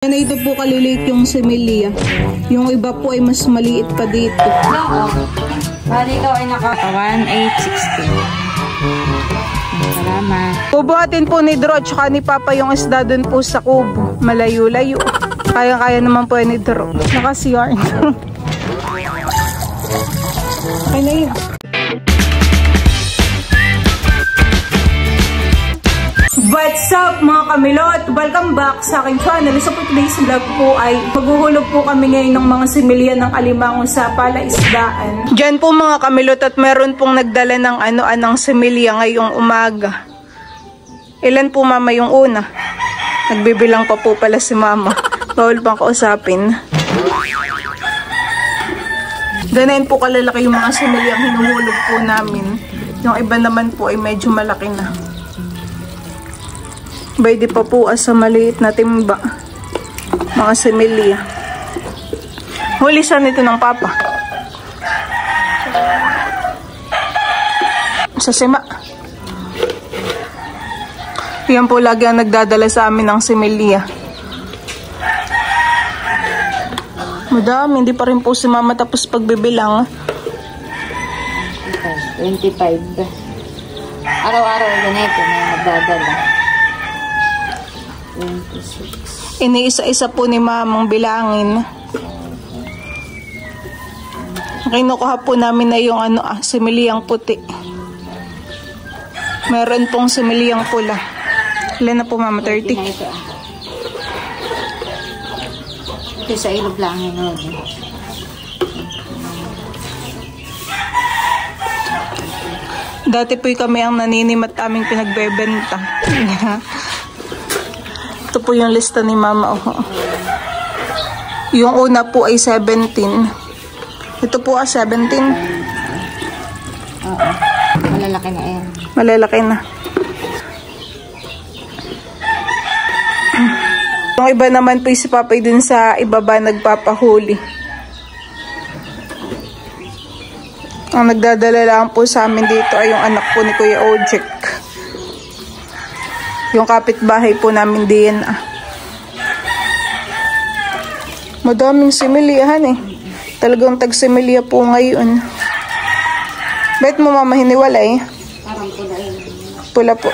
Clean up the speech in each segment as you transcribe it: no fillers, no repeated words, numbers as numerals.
Yan, ito po kaliliit yung semilia. Yung iba po ay mas maliit pa dito. Bali ikaw ay naka 1,860. Salamat. Bubuhatin po ni Dro tsaka ni Papa yung isda dun po sa kubo. Malayo-layo. Kaya-kaya naman po ni Dro. Naka-CR. Okay na yun. What's up mga kamilot? Welcome back sa aking channel. So for today's vlog po ay maghuhulog po kami ngayon ng mga similya ng alimango sa palaisdaan. Diyan po mga kamilot at meron pong nagdala ng anong similya ngayong umaga. Ilan po mama yung una? Nagbibilang pa po pala si mama. Bawal pang kausapin. Ganayin po kalalaki yung mga similya ang hinuhulog po namin. Yung iba naman po ay medyo malaki na. Pwede pa po sa maliit na timba. Mga similya. Huli siya nito ng Papa. Sa sima. Yan po lagi ang nagdadala sa amin ng similya. Madami, hindi pa rin po si mama tapos pagbibilang. 25. Araw-araw ganito na nagdadala. 26. Iniisa-isa po ni mamang bilangin. Kinukuha po namin na yung similiyang puti. Meron pong similiyang pula. Ilan na po mama? 30? Ito sa ilog lang yun. Dati po kami ang naninim at aming pinagbebenta. Ito po yung lista ni mama. Yung una po ay 17. Ito po 17. Oo. Malalaki na yan. Malalaki na. Yung iba naman po si Papa dun sa ibaba nagpapahuli. Ang nagdadala lang po sa amin dito ay yung anak po ni Kuya Ojek. Yung kapitbahay po namin din. Madaming similyahan eh. Talagang tag-similya po ngayon. Bet mo mama hiniwalay? Parang pula yun. Pula po.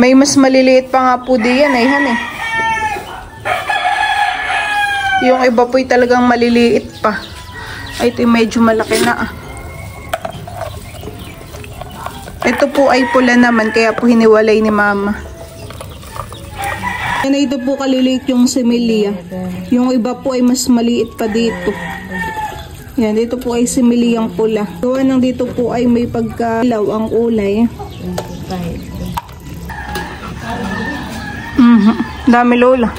May mas maliliit pa nga po diyan eh, han eh. Yung iba po'y talagang maliliit pa. Ay, ito medyo malaki na ah. Ito po ay pula naman, kaya po hiniwalay ni mama. Yan, ito po kaliliit yung similya. Yung iba po ay mas maliit pa dito. Yan, dito po ay similiyang pula. Gawa ng dito po ay may pagkalaw ang kulay. Dami lola.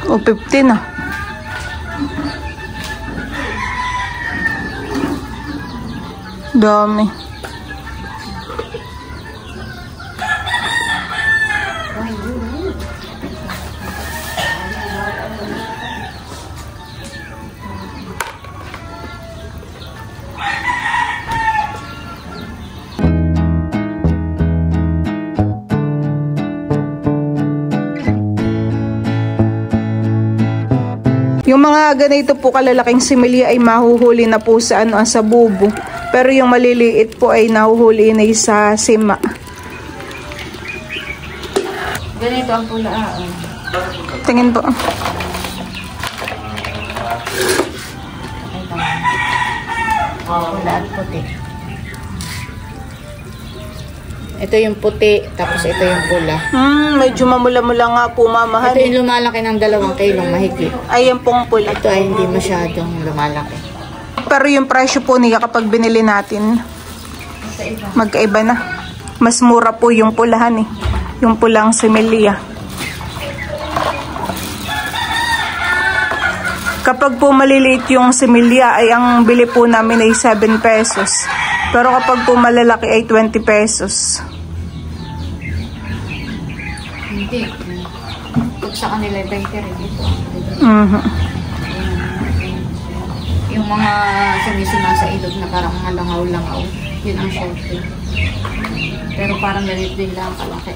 O 15 na. Dami. Yung mga ganito po kalalaking similya ay mahuhuli na po sa sa bubo. Pero yung maliliit po ay nahuhuli na sa sima. Ganito ang pula. Tingin po. Pula at puti. Ito yung puti, tapos ito yung pula. Medyo mamula-mula nga po mamahan. Ito yung lumalaki ng 2 kilong mahigit. Ayan pong pula. Ito ay hindi masyadong lumalaki. Pero yung presyo po niya kapag binili natin, magkaiba na. Mas mura po yung pulahan eh. Yung pulang similya. Kapag po maliliit yung similya ay ang bili po namin ay 7 pesos. Pero kapag po malalaki ay 20 pesos. Hindi. Pag sa kanila 20 rin ito. Yung mga sumisuna sa ilog na parang mga langaw-langaw. Yun ang shellfish. Pero parang ganito din lang kalaki.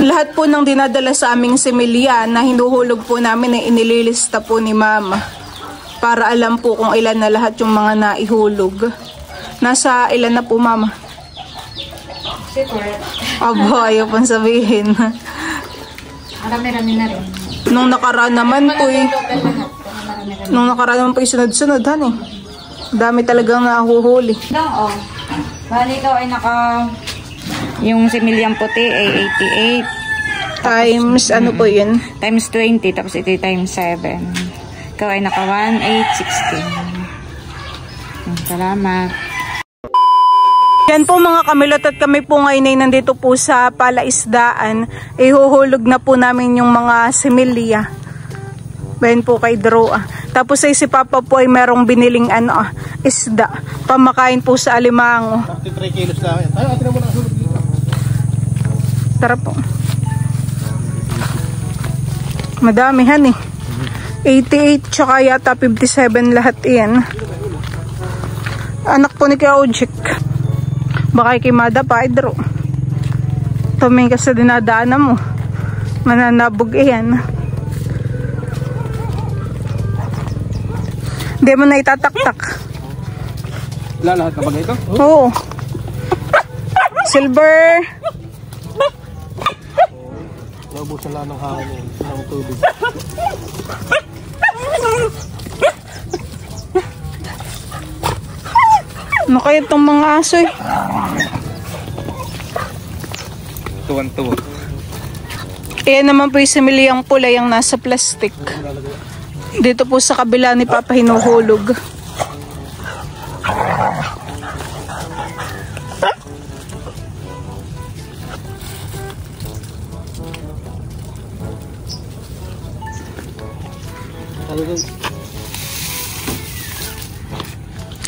Lahat po ng dinadala sa aming similya na hinuhulog po namin ay inililista po ni Mama. Para alam po kung ilan na lahat yung mga naihulog. Nasa ilan na po, Mama? Secret. Aba, ayaw pang sabihin. Marami-rami na rin. Nung nakaraan naman po Nung nakaraan naman po sunod-sunod, han eh. Dami talagang nahuhuli. No, oh. Bali ikaw ay yung similyang puti ay 88. Times, ano po yun? Times 20, tapos ito times 7. Ikaw ay naka 1816. Salamat. Yan po mga kamilot at kami po ngayon ay nandito po sa palaisdaan. Ihuhulog na po namin yung mga similya. Bayan po kay Drew. Tapos ay si Papa po ay merong biniling isda. Pamakain po sa alimango. 33 kilos lang yan. Ay, atin na muna hulog dito. Tara po. Madamihan eh. 88 tsaka yata 57 lahat yan. Anak po ni Kuya Ojik. Baka kay Mada pa, Drew. Tumingin ka sa dinadaanan mo. Mananabog yan. Hindi mo na itataktak. Lahat na ba ito? Oo. Silver. Naubusan lang ng hangin ng tubig. Ano kaya itong mga aso eh? Tuwan-tuwa. Ayan naman po yung similyang pula yung nasa plastic. Dito po sa kabila ni Papa hinuhulog.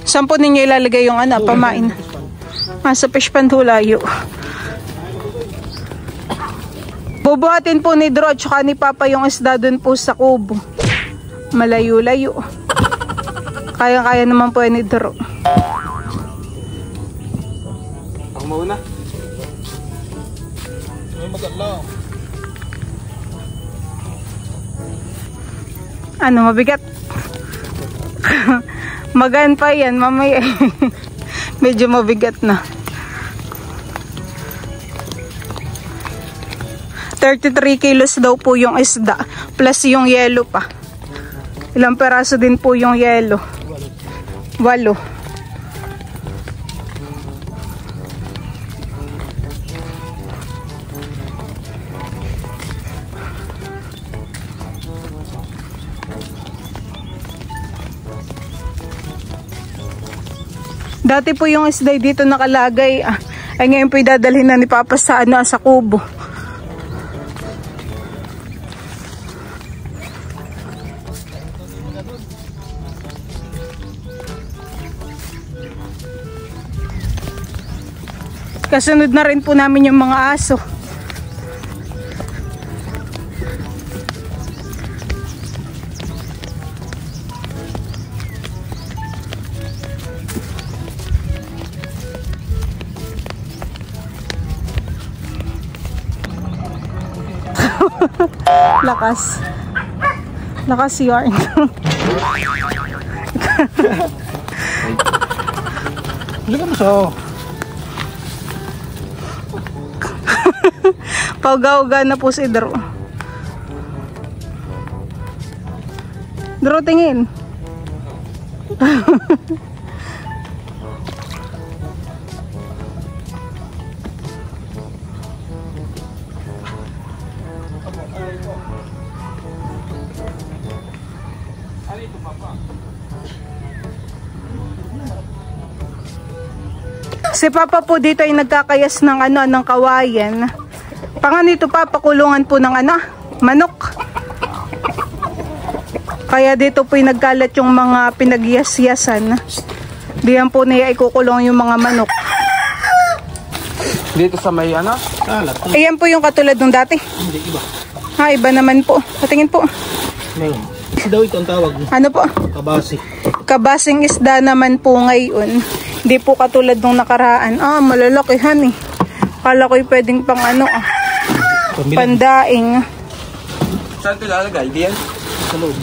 Saan po ninyo ilalagay yung pamain? Sa fish pond hulayo. Bubuhatin po ni Drew at saka ni Papa yung isda dun po sa kubo. Malayo-layo. Kaya-kaya naman po ni Drew. Ako mauna. May magalaw. Ano, mabigat? Magaan pa yan, mamaya. Medyo mabigat na. 33 kilos daw po yung isda. Plus yung yelo pa. Ilang peraso din po yung yelo? 8. Dati po yung isda dito nakalagay. Ay ngayon po idadalhin na ni Papa sa sa kubo. Kasunod na rin po namin yung mga aso. Lakas. Lakas yarn. Hindi ka maso. Pauga-uga na po si Drew. Drew, tingin. Si Papa po dito ay nagkakayas ng ng kawayan. Panganito pa, pakulungan po ng manok. Kaya dito po ay nagkalat yung mga pinagyas-yasan. Diyan po niya ikukulong yung mga manok. Dito sa may alat. Ayan po yung katulad ng dati. Hindi, iba. Iba naman po. Patingin po. Ngayon. Kasi daw ito ang tawag. Ano po? Kabasi. Kabasing isda naman po ngayon. Hindi po katulad nung nakaraan. Malalaki han eh. Kala ko'y pwedeng pang pandaing. Saan ito lalagay? Diyan? Sa loob.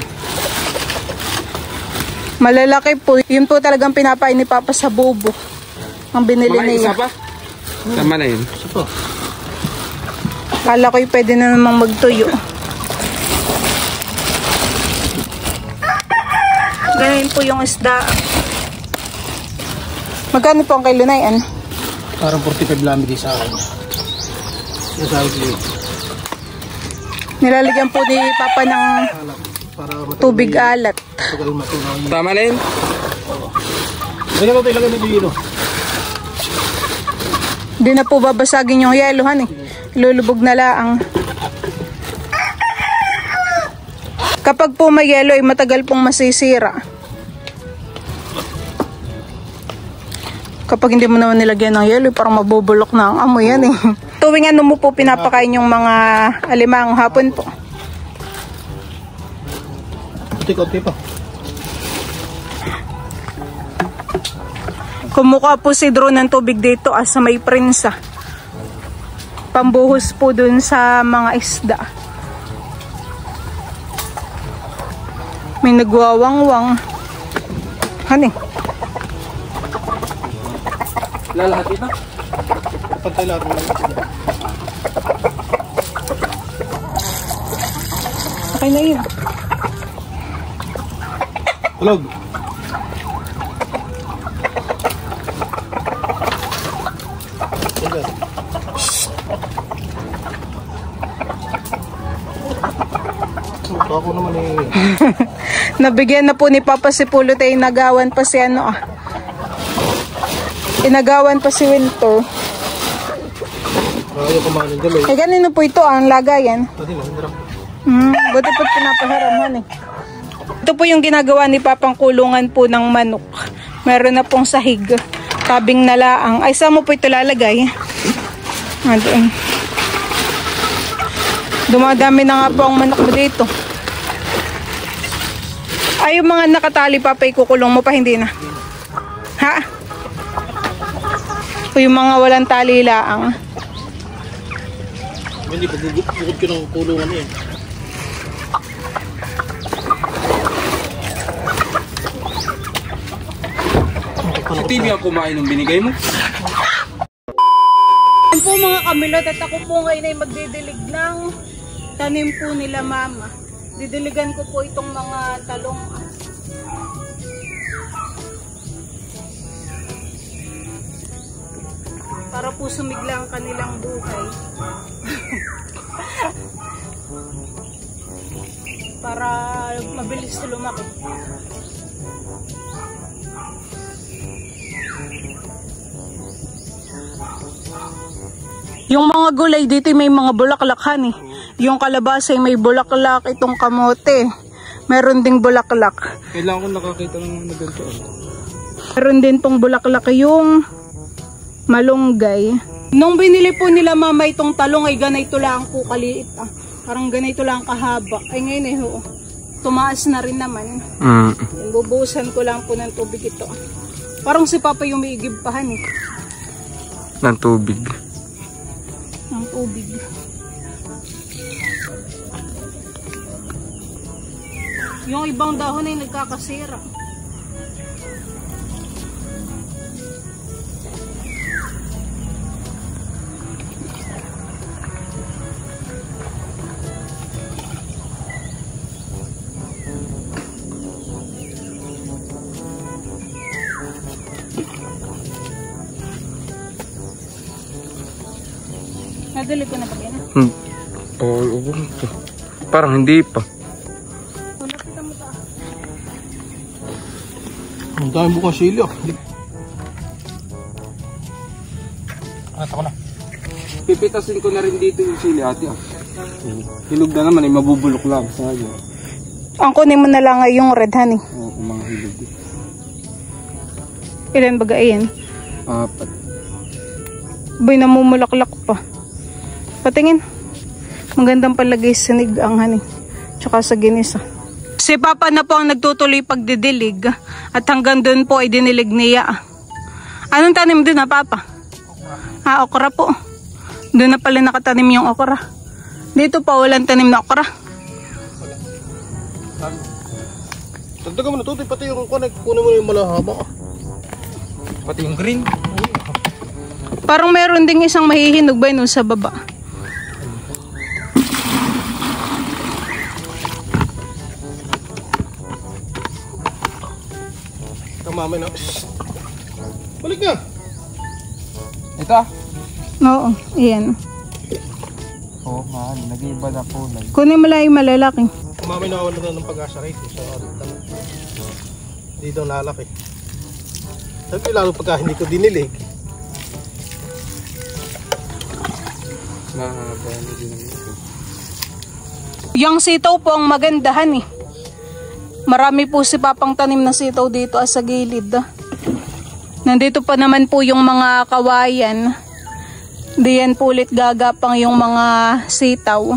Malalaki po. Yun po talagang pinapain ni Papa sa bubo. Ang binili niya. Isa pa? Tama na yun. Isa pa. Kala ko'y pwede na namang magtuyo. Ganyan po yung isda. Magkano po ang kilo na yan? Parang 45 lamig sa akin. Nasabi ko. Nilalagyan po ni Papa ng tubig alat. Tama na yun? Lagyan mo ito, ilagay mo ito yelo. Hindi na po babasagin yung yelo, han eh. Lulubog na laang. Kapag po may yelo ay matagal pong masisira. Kapag hindi mo naman nilagyan ng yelo, parang mabubulok na ang amoy yan eh. Tuwing ano mo po pinapakain yung mga alimang hapon po? Kunti-kunti pa. Kumukuha po si Drew ng tubig dito sa may prinsa. Pambuhos po dun sa mga isda. May nagwawangwang. Hani? Lalahat ito? Pantay lahat mo. Okay na yun. Tulog. Ako naman eh. Nabigyan na po ni Papa si Pulot ay inagawan pa si Inagawan pa si Winter. Ayaw kumain dali. Ganino po ito ang lagayan. Buti po't pinapaharaman eh. Ito po yung ginagawa ni Papang kulungan po ng manok. Meron na pong sahig. Tabing na laang. Ay, saan mo po ito lalagay? Doon. Dumadami na nga po ang manok mo dito. Ay, yung mga nakatali Papa, ikukulong mo pa, hindi na. Ha? O yung mga walang tali laang. Hindi, bukod ko ng kulungan eh. Si TV ang kumain ng binigay mo? Yan po mga kamilot at ako po ngayon ay magdidilig ng tanim po nila Mama. Didiligan ko po itong mga talong. Para po sumigla ang kanilang buhay. Para mabilis na lumaki. Yung mga gulay dito may mga bulaklakhan eh. Yung kalabasa may bulaklak, itong kamote. Meron ding bulaklak. Kailangan ko nakakita ng ganito. Meron din tong bulaklak yung malunggay. Nung binili po nila Mama itong talong ay ganito lang po kaliit. Parang ganito lang kahaba. Ay ngayon eh tumaas na rin naman. Bubuhusan ko lang po ng tubig ito. Parang si Papa yung may igibpahan eh. Ng tubig. Ng tubig. Yung ibang dahon ay nagkakasira. Nadali ko na ba yan? Oo. Parang hindi pa. Ang dami bukas silyo. Ata ko na. Pipitasin ko na rin dito yung sili ate. Hilog na naman ay mabubulok lang. Ang kunin mo na lang ay yung red honey. Oo, mga hilog. Ilan baga yan? 4. Boy, namumulaklak pa. Patingin. Magandang palagay sa nigang honey. Tsaka sa ginisa. Si Papa na po ang nagtutuloy pagdidilig at hanggang doon po ay dinilig niya. Anong tanim doon na Papa? Okra po. Doon na pala nakatanim yung okra. Dito pa walang tanim na okra. Dagdagan mo na ito, pati yung kunin mo na yung malahaba. Pati yung green. Parang meron ding isang mahihinog ba yun sa baba? Kamamay na. Balik na. Ito ah. Oo, iyan. Oo, mahal. Nag-iiba na po. Kunin mo lang yung malalaki. Kamamay na wala na ng pag-asa rito. Hindi daw lalaki. Sabi lalo pagka hindi ko dinilig. Yung sitaw po ang magandahan eh. Marami po si Papang tanim na sitaw dito sa gilid. Nandito pa naman po yung mga kawayan. Diyan po ulit gagapang yung mga sitaw.